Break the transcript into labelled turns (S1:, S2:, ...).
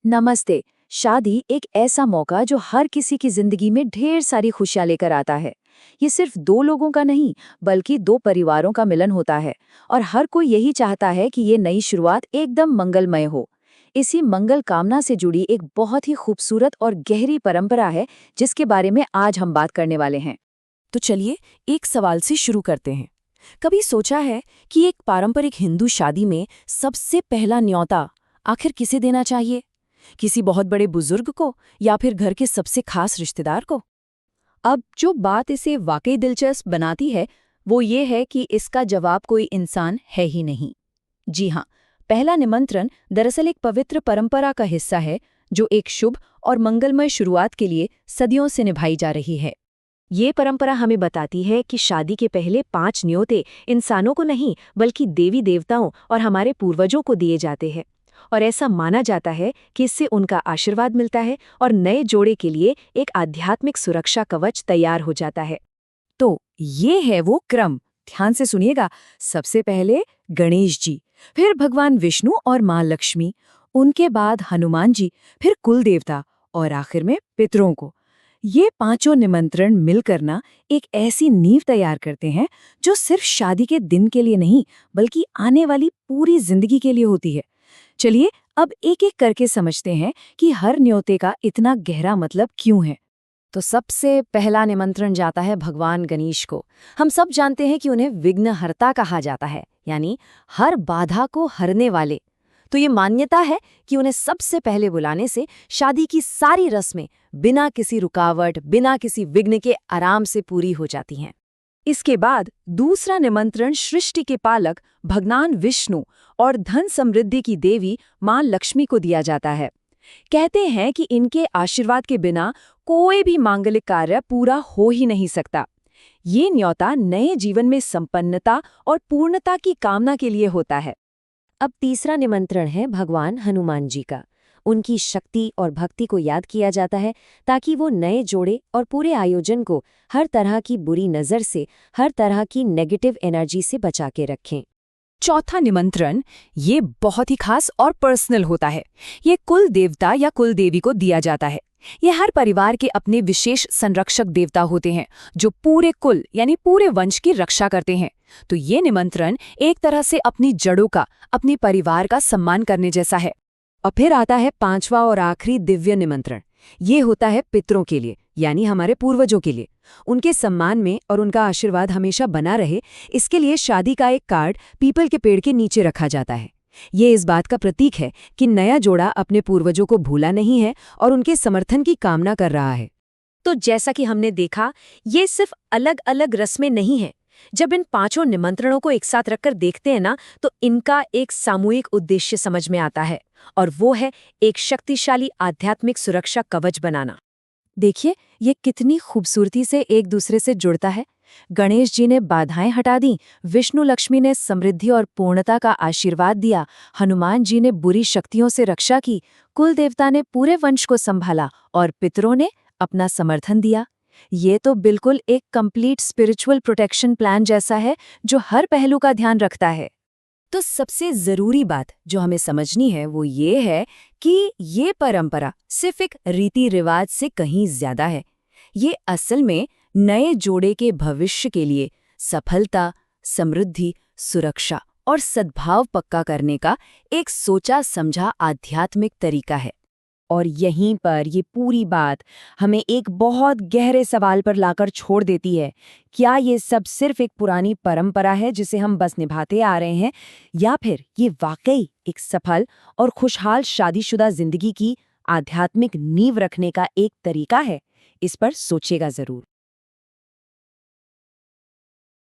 S1: नमस्ते। शादी एक ऐसा मौका जो हर किसी की जिंदगी में ढेर सारी खुशियां लेकर आता है। ये सिर्फ दो लोगों का नहीं, बल्कि दो परिवारों का मिलन होता है। और हर कोई यही चाहता है कि ये नई शुरुआत एकदम मंगलमय हो। इसी मंगल कामना से जुड़ी एक बहुत ही खूबसूरत और गहरी परंपरा है, जिसके बारे में आज हम बात करने वाले हैं।
S2: तो चलिए एक सवाल से शुरू करते हैं। कभी सोचा है कि एक पारंपरिक हिंदू शादी में सबसे पहला न्योता आखिर किसे देना चाहिए? किसी बहुत बड़े बुजुर्ग को या फिर घर के सबसे खास रिश्तेदार को? अब जो बात इसे वाकई दिलचस्प बनाती है वो ये है कि इसका जवाब कोई इंसान है ही नहीं। जी हाँ, पहला निमंत्रण दरअसल एक पवित्र परंपरा का हिस्सा है जो एक शुभ और मंगलमय शुरुआत के लिए सदियों से निभाई जा रही है।
S1: ये परंपरा हमें बताती है कि शादी के पहले 5 न्योते इंसानों को नहीं, बल्कि देवी देवताओं और हमारे पूर्वजों को दिए जाते हैं। और ऐसा माना जाता है कि इससे उनका आशीर्वाद मिलता है और नए जोड़े के लिए एक आध्यात्मिक सुरक्षा कवच तैयार हो जाता है।
S2: तो ये है वो क्रम। ध्यान से सुनिएगा। सबसे पहले गणेश जी, फिर भगवान विष्णु और माँ लक्ष्मी, उनके बाद हनुमान जी, फिर कुल देवता और आखिर में पितरों को। ये पांचों निमंत्रण मिलकर ना एक ऐसी नींव तैयार करते हैं जो सिर्फ शादी के दिन के लिए नहीं, बल्कि आने वाली पूरी जिंदगी के लिए होती है। चलिए अब एक एक करके समझते हैं कि हर न्योते का इतना गहरा मतलब क्यों है। तो सबसे पहला निमंत्रण जाता है भगवान गणेश को। हम सब जानते हैं कि उन्हें विघ्नहर्ता कहा जाता है, यानी हर बाधा को हरने वाले। तो ये मान्यता है कि उन्हें सबसे पहले बुलाने से शादी की सारी रस्में बिना किसी रुकावट, बिना किसी विघ्न के आराम से पूरी हो जाती हैं। इसके बाद दूसरा निमंत्रण सृष्टि के पालक भगवान विष्णु और धन समृद्धि की देवी मां लक्ष्मी को दिया जाता है। कहते हैं कि इनके आशीर्वाद के बिना कोई भी मांगलिक कार्य पूरा हो ही नहीं सकता। ये न्योता नए जीवन में संपन्नता और पूर्णता की कामना के लिए होता है। अब तीसरा निमंत्रण है भगवान हनुमान जी का। उनकी शक्ति और भक्ति को याद किया जाता है ताकि वो नए जोड़े और पूरे आयोजन को हर तरह की बुरी नज़र से, हर तरह की नेगेटिव एनर्जी से बचा के रखें। चौथा निमंत्रण ये बहुत ही खास और पर्सनल होता है। ये कुल देवता या कुल देवी को दिया जाता है। ये हर परिवार के अपने विशेष संरक्षक देवता होते हैं जो पूरे कुल यानी पूरे वंश की रक्षा करते हैं। तो ये निमंत्रण एक तरह से अपनी जड़ों का, अपने परिवार का सम्मान करने जैसा है। और फिर आता है पांचवा और आखिरी दिव्य निमंत्रण। ये होता है पितरों के लिए, यानी हमारे पूर्वजों के लिए। उनके सम्मान में और उनका आशीर्वाद हमेशा बना रहे, इसके लिए शादी का एक कार्ड पीपल के पेड़ के नीचे रखा जाता है। ये इस बात का प्रतीक है कि नया जोड़ा अपने पूर्वजों को भूला नहीं है और उनके समर्थन की कामना कर रहा है।
S1: तो जैसा कि हमने देखा, ये सिर्फ अलग अलग रस्में नहीं हैं। जब इन पांचों निमंत्रणों को एक साथ रखकर देखते हैं ना, तो इनका एक सामूहिक उद्देश्य समझ में आता है, और वो है एक शक्तिशाली आध्यात्मिक सुरक्षा कवच बनाना।
S2: देखिए ये कितनी खूबसूरती से एक दूसरे से जुड़ता है। गणेश जी ने बाधाएं हटा दी, विष्णु लक्ष्मी ने समृद्धि और पूर्णता का आशीर्वाद दिया, हनुमान जी ने बुरी शक्तियों से रक्षा की, कुल देवता ने पूरे वंश को संभाला और पितरों ने अपना समर्थन दिया। ये तो बिल्कुल एक कंप्लीट स्पिरिचुअल प्रोटेक्शन प्लान जैसा है जो हर पहलू का ध्यान रखता है। तो सबसे जरूरी बात जो हमें समझनी है वो ये है कि ये परंपरा सिर्फ एक रीति रिवाज से कहीं ज्यादा है। ये असल में नए जोड़े के भविष्य के लिए सफलता, समृद्धि, सुरक्षा और सद्भाव पक्का करने का एक सोचा समझा आध्यात्मिक तरीका है। और यहीं पर ये पूरी बात हमें एक बहुत गहरे सवाल पर लाकर छोड़ देती है। क्या ये सब सिर्फ एक पुरानी परंपरा है जिसे हम बस निभाते आ रहे हैं, या फिर ये वाकई एक सफल और खुशहाल शादीशुदा जिंदगी की आध्यात्मिक नींव रखने का एक तरीका है? इस पर सोचिएगा जरूर।